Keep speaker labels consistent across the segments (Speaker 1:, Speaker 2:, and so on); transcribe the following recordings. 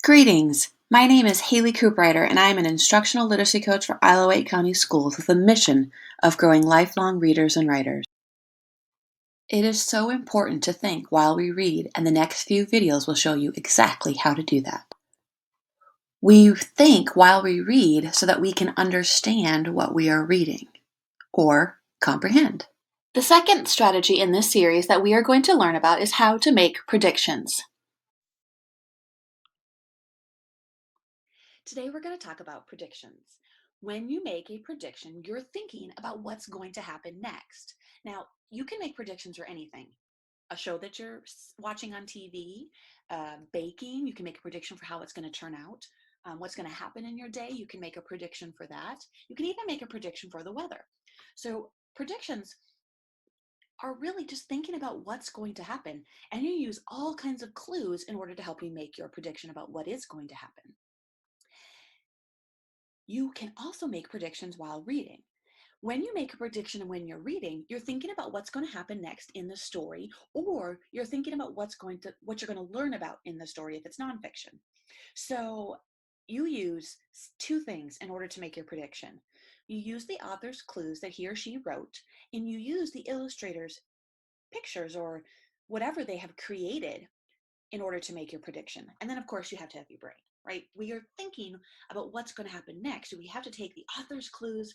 Speaker 1: Greetings. My name is Haley Cooprider, and I am an instructional literacy coach for Isle of Wight County Schools with a mission of growing lifelong readers and writers. It is so important to think while we read, and the next few videos will show you exactly how to do that. We think while we read so that we can understand what we are reading, or comprehend. The second strategy in this series that we are going to learn about is how to make predictions. Today we're going to talk about predictions. When you make a prediction, you're thinking about what's going to happen next. Now, you can make predictions for anything. A show that you're watching on TV, baking, you can make a prediction for how it's going to turn out. What's going to happen in your day, you can make a prediction for that. You can even make a prediction for the weather. So predictions are really just thinking about what's going to happen, and you use all kinds of clues in order to help you make your prediction about what is going to happen. You can also make predictions while reading. When you make a prediction and when you're reading, you're thinking about what's going to happen next in the story, or you're thinking about what you're going to learn about in the story if it's nonfiction. So you use two things in order to make your prediction. You use the author's clues that he or she wrote, and you use the illustrator's pictures or whatever they have created in order to make your prediction. And then, of course, you have to have your brain, right? We are thinking about what's going to happen next. So we have to take the author's clues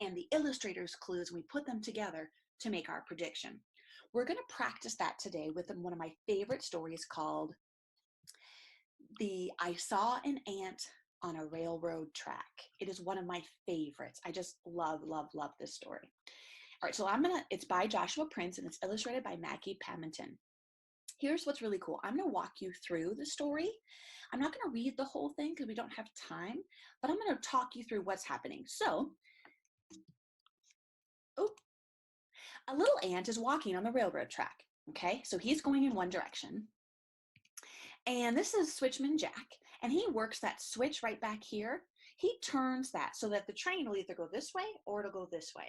Speaker 1: and the illustrator's clues, and we put them together to make our prediction. We're going to practice that today with one of my favorite stories called I Saw an Ant on a Railroad Track. It is one of my favorites. I just love, love, love this story. All right, so it's by Joshua Prince, and it's illustrated by Maggie Pemberton. Here's what's really cool. I'm going to walk you through the story. I'm not going to read the whole thing because we don't have time, but I'm going to talk you through what's happening. So, a little ant is walking on the railroad track. Okay, so he's going in one direction. And this is Switchman Jack, and he works that switch right back here. He turns that so that the train will either go this way or it'll go this way.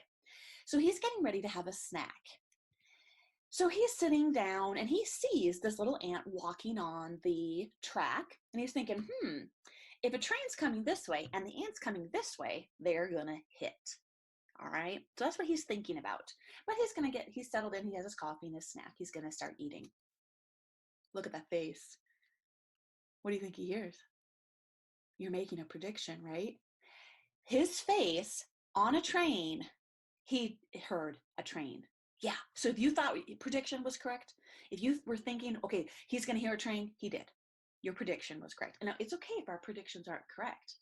Speaker 1: So he's getting ready to have a snack. So he's sitting down and he sees this little ant walking on the track, and he's thinking, if a train's coming this way and the ant's coming this way, they're gonna hit. All right, so that's what he's thinking about. But he's settled in, he has his coffee and his snack. He's gonna start eating. Look at that face. What do you think he hears? You're making a prediction, right? His face on a train, he heard a train. Yeah. So if you thought prediction was correct, if you were thinking, okay, he's going to hear a train, he did. Your prediction was correct. And now it's okay if our predictions aren't correct.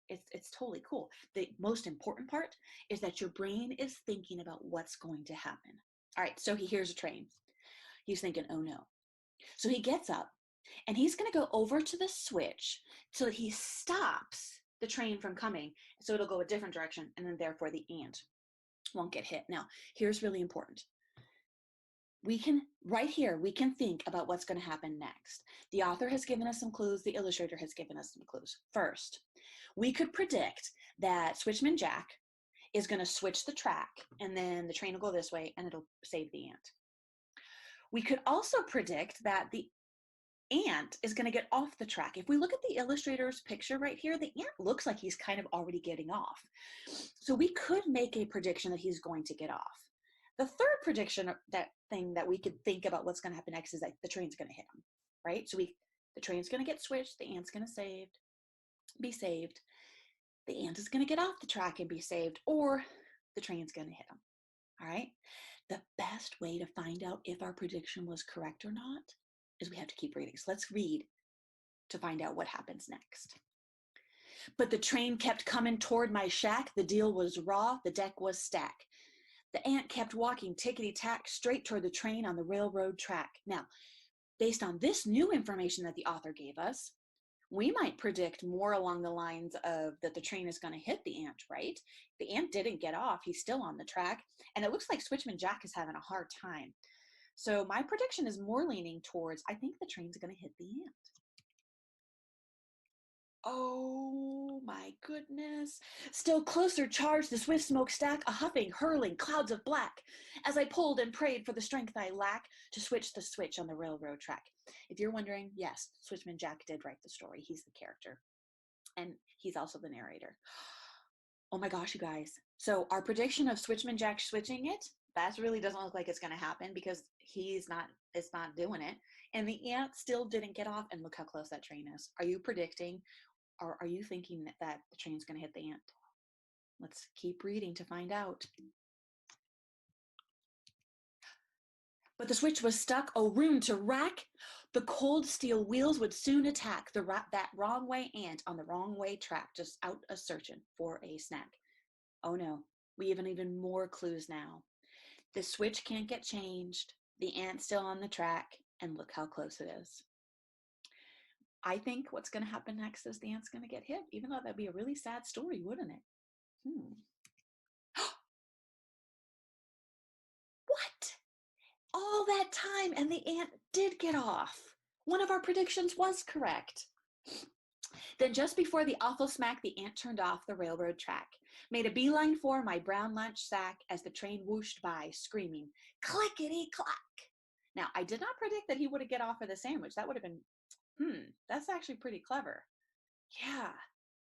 Speaker 1: It's totally cool. The most important part is that your brain is thinking about what's going to happen. All right. So he hears a train. He's thinking, oh no. So he gets up and he's going to go over to the switch so that he stops the train from coming. So it'll go a different direction, and then therefore the ant won't get hit. Now, here's really important. Right here, we can think about what's going to happen next. The author has given us some clues. The illustrator has given us some clues. First, we could predict that Switchman Jack is going to switch the track, and then the train will go this way, and it'll save the ant. We could also predict that the ant is going to get off the track. If we look at the illustrator's picture right here, the ant looks like he's kind of already getting off. So we could make a prediction that he's going to get off. The third prediction, that thing that we could think about what's going to happen next, is that the train's going to hit him, right? So the train's going to get switched, the ant's going to be saved. The ant is going to get off the track and be saved, or the train's going to hit him. All right. The best way to find out if our prediction was correct or not is we have to keep reading. So let's read to find out what happens next. But the train kept coming toward my shack. The deal was raw. The deck was stack. The ant kept walking tickety-tack straight toward the train on the railroad track. Now, based on this new information that the author gave us, we might predict more along the lines of that the train is going to hit the ant, right? The ant didn't get off. He's still on the track. And it looks like Switchman Jack is having a hard time. So my prediction is more leaning towards, I think the train's going to hit the ant. Oh my goodness. Still closer charged the swift smokestack, a huffing, hurling clouds of black, as I pulled and prayed for the strength I lack to switch the switch on the railroad track. If you're wondering, yes, Switchman Jack did write the story. He's the character, and he's also the narrator. Oh my gosh, you guys. So our prediction of Switchman Jack switching it, that really doesn't look like it's going to happen because it's not doing it. And the ant still didn't get off, and look how close that train is. Are you predicting, or are you thinking that the train's going to hit the ant? Let's keep reading to find out. But the switch was stuck, oh room to rack. The cold steel wheels would soon attack that wrong way ant on the wrong way track, just out a searching for a snack. Oh no, we have even more clues now. The switch can't get changed, the ant's still on the track, and look how close it is. I think what's going to happen next is the ant's going to get hit, even though that'd be a really sad story, wouldn't it? What? All that time and the ant did get off. One of our predictions was correct. Then just before the awful smack, the ant turned off the railroad track, made a beeline for my brown lunch sack as the train whooshed by, screaming, clickety-clack. Now, I did not predict that he would get off of the sandwich. That would have been, that's actually pretty clever. Yeah,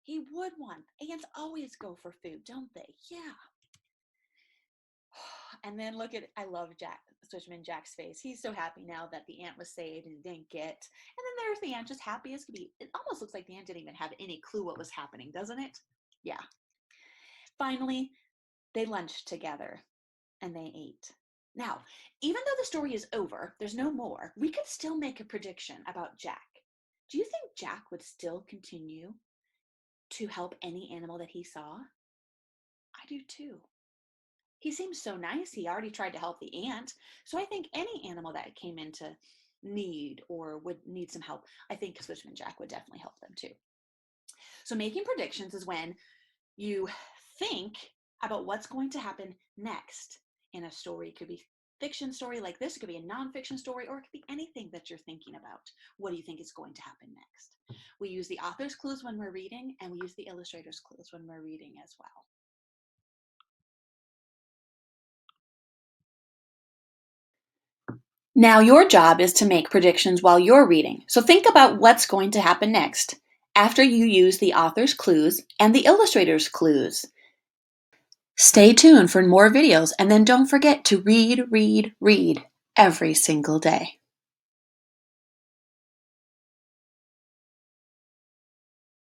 Speaker 1: he would want. Ants always go for food, don't they? Yeah. And then look at, I love Switchman Jack's face. He's so happy now that the ant was saved and didn't get. And then there's the ant, just happy as could be. It almost looks like the ant didn't even have any clue what was happening, doesn't it? Yeah. Finally, they lunched together and they ate. Now, even though the story is over, there's no more, we could still make a prediction about Jack. Do you think Jack would still continue to help any animal that he saw? I do too. He seems so nice. He already tried to help the ant. So I think any animal that came into need or would need some help, I think Switchman Jack would definitely help them too. So making predictions is when you think about what's going to happen next in a story. It could be fiction story like this. It could be a nonfiction story, or it could be anything that you're thinking about. What do you think is going to happen next? We use the author's clues when we're reading, and we use the illustrator's clues when we're reading as well. Now your job is to make predictions while you're reading, so think about what's going to happen next after you use the author's clues and the illustrator's clues. Stay tuned for more videos, and then don't forget to read, read, read every single day.